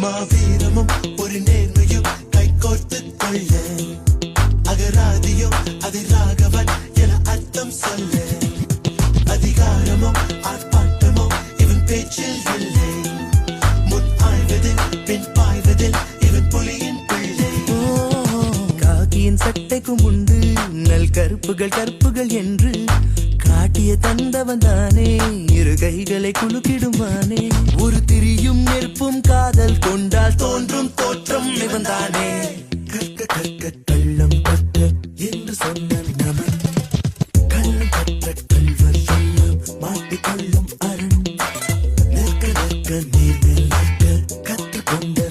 மாவீரமும் ஒரு நேர்மையும் கைகோர்த்து கொள்ள அகராதியும் அதிராகவன் என அர்த்தம் சொல்ல அதிகாரமும் ஆர்ப்பாட்டமும் இவன் பேச்சில் இல்லை முன் ஆய்வதில் பின் பாய்வதில் இவன் புலியின் பிள்ளை காக்கியின் சட்டைக்கும் உண்டு நல் கருப்புகள் என்று காட்டிய தந்தவன் தானே இரு கைகளை குலுக்கிடுமானே ஒரு திரியும் நெருப்பும் காதல் கொண்டால் தோன்றும் தோற்றம் இவன் தானே கற்க கற்க கள்ளம் கற்க என்று சொன்ன நமன் கள்ளம் கற்ற கல்வர் சொல்ல மாட்டிக்கொள்ளும் அரண் நிற்க நிற்க நீர் நிற்க கற்றுக்கொண்ட